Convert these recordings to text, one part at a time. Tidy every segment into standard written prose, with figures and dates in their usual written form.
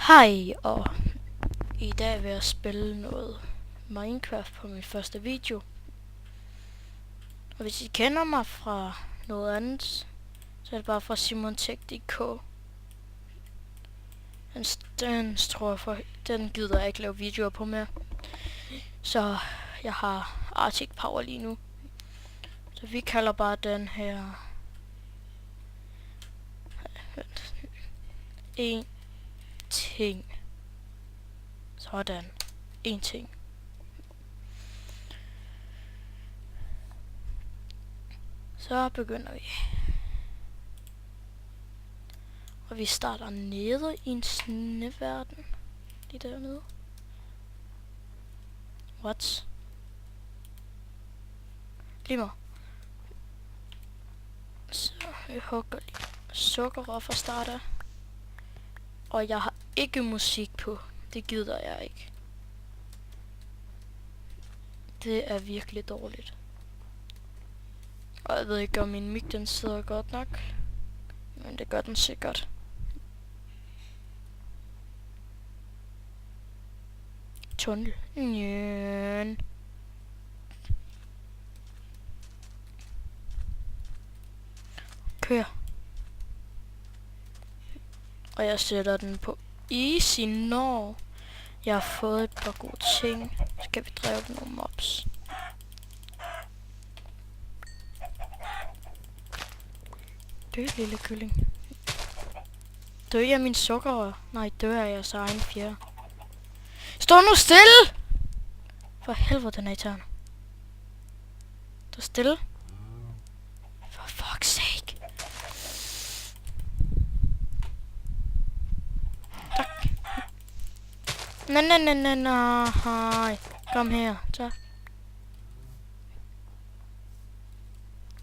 Hej, og i dag vil jeg spille noget Minecraft på min første video. Og hvis I kender mig fra noget andet, så er det bare fra simontech.dk. Den gider jeg ikke lave videoer på mere. Så jeg har Arctic Power lige nu. Så vi kalder bare den her en ting. Sådan. En ting. Så begynder vi. Og vi starter nede i en sneverden. Lige dernede. What? Glimmer. Så vi hugger lige sukker fra start af. Og jeg har ikke musik på. Det gider jeg ikke. Det er virkelig dårligt. Og jeg ved ikke om min mic den sidder godt nok. Men det gør den sikkert. Tunnel. Njøn. Kør. Og jeg sætter den på easy, når jeg har fået et par gode ting. Så kan vi dræbe nogle mobs. Dø, lille kylling. Dø jeg min sukker? Nej, dø jeg jeres egen fjerde. Stå nu stille! For helvede, den er irriterende. Stå stille. For fuck's sake. Tak. Nej. Kom her, tak.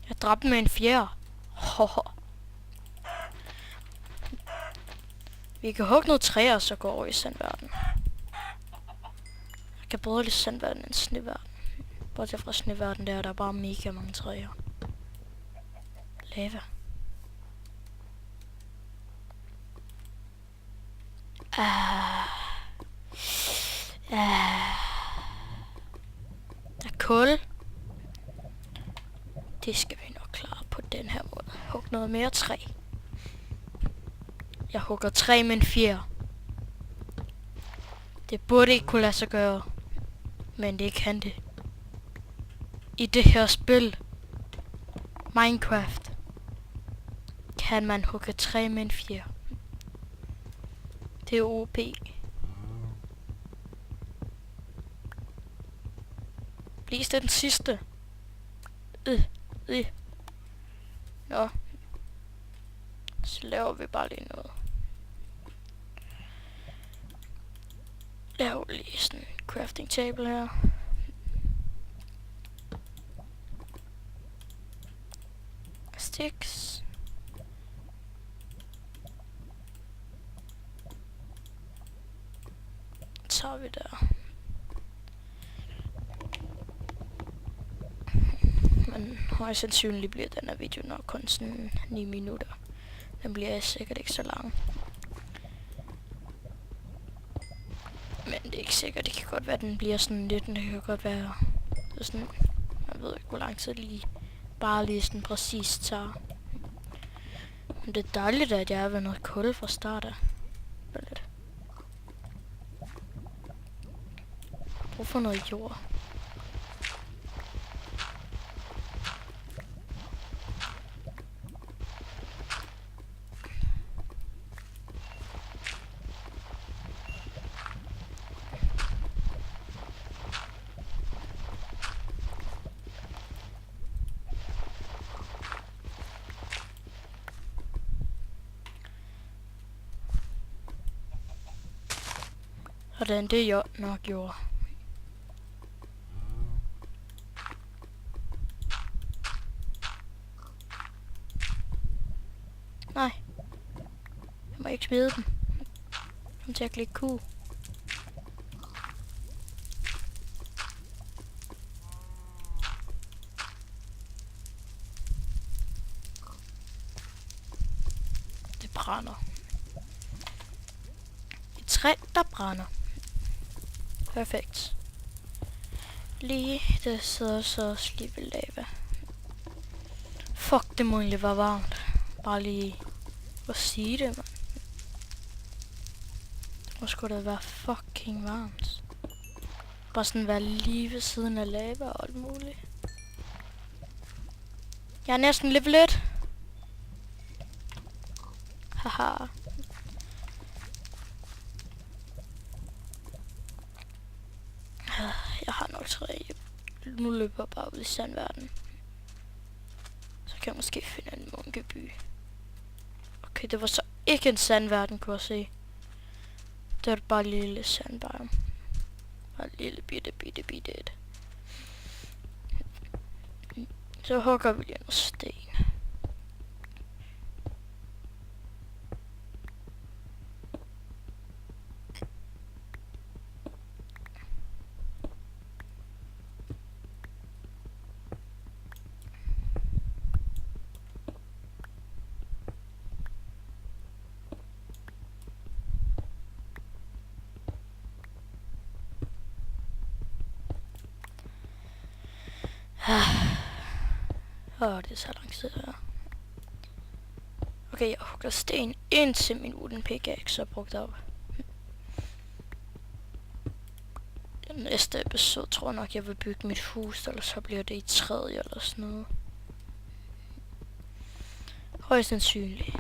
Jeg dræbte med en fjerde. Vi kan hugge noget træer, og så gå over i sandverden. Jeg kan bedre lide sandverden end sneverden. Bortset fra sneverden, der er bare mega mange træer. Lava. Der er kul. Det skal vi nok klare på den her måde. Hug noget mere træ. Jeg hugger træ med en fjerde. Det burde ikke kunne lade sig gøre. Men det kan det. I det her spil, Minecraft, kan man hugge træ med en fjerde. Det er OP. Please, det er den sidste. Nå. Så laver vi bare lige noget. Lav lige sådan en crafting table her. Sticks. Så tager vi der. Men højst sandsynligt bliver den her video nok kun sådan 9 minutter. Den bliver sikkert ikke så lang. Men det er ikke sikkert. Det kan godt være, at den bliver sådan lidt. Det kan godt være sådan. Jeg ved ikke, hvor lang tid lige bare lige sådan præcis tager. Men det er dejligt, at jeg er ved noget kul fra start af. Lidt. Brug for noget jord. Sådan, det er jo nok jord. Nej. Jeg må ikke smide dem. Kom til at klikke Q. Det brænder. træ, der brænder. Perfekt. Lige, der sidder så også lige ved lava. Fuck, det må egentlig være varmt. Bare lige at sige det, man. Det må sgu da være fucking varmt. Bare sådan være lige ved siden af lava og alt muligt. Jeg er næsten level 1. Haha. Jeg har nok 3. Nu løber jeg bare ud i sandverden. Så kan jeg måske finde en munkeby. Okay, det var så ikke en sandverden, kunne jeg se. Det var bare en lille sandbiome. Bare en lille bitte et. Så hugger vi lige noget sten. Det er så lang tid her. Okay, jeg hugger sten indtil min wooden pickaxe er brugt op. Den næste episode tror jeg nok, jeg vil bygge mit hus, eller så bliver det i træet eller sådan noget. Højst sandsynligt.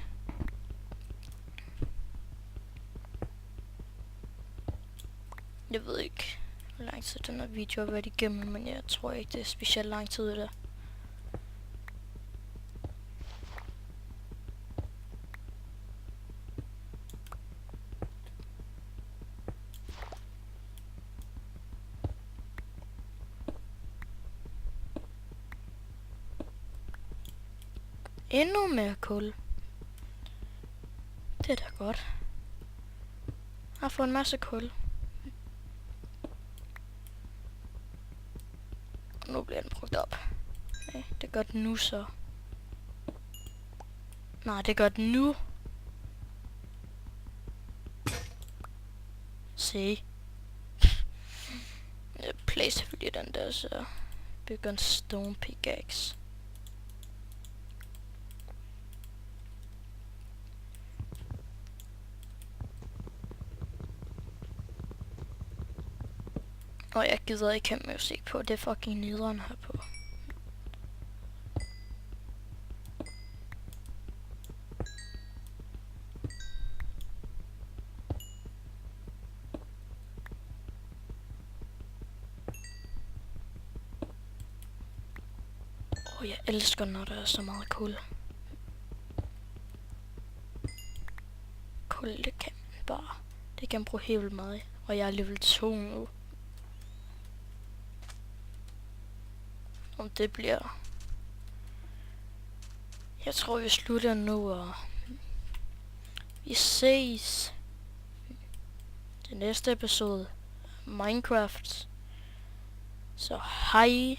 Jeg ved ikke, hvor lang tid den her video har været igennem, men jeg tror ikke, det er specielt lang tid der. Endnu mere kul. Det er da godt. Jeg har fået en masse kul. Og nu bliver den brugt op. Nej, det gør den nu så. Nej, det gør den nu. Se. Jeg placer lige den der, så bygger en stone pickaxe. Og jeg gider ikke have musik på, det er fucking nederen her på. Jeg elsker, når der er så meget kul. Kul, det kan man bare. Det kan man bruge helt vildt meget. Og jeg er level 2 nu. Om det bliver... Jeg tror, vi slutter nu, og... Vi ses. Det næste episode. Minecraft. Så hej.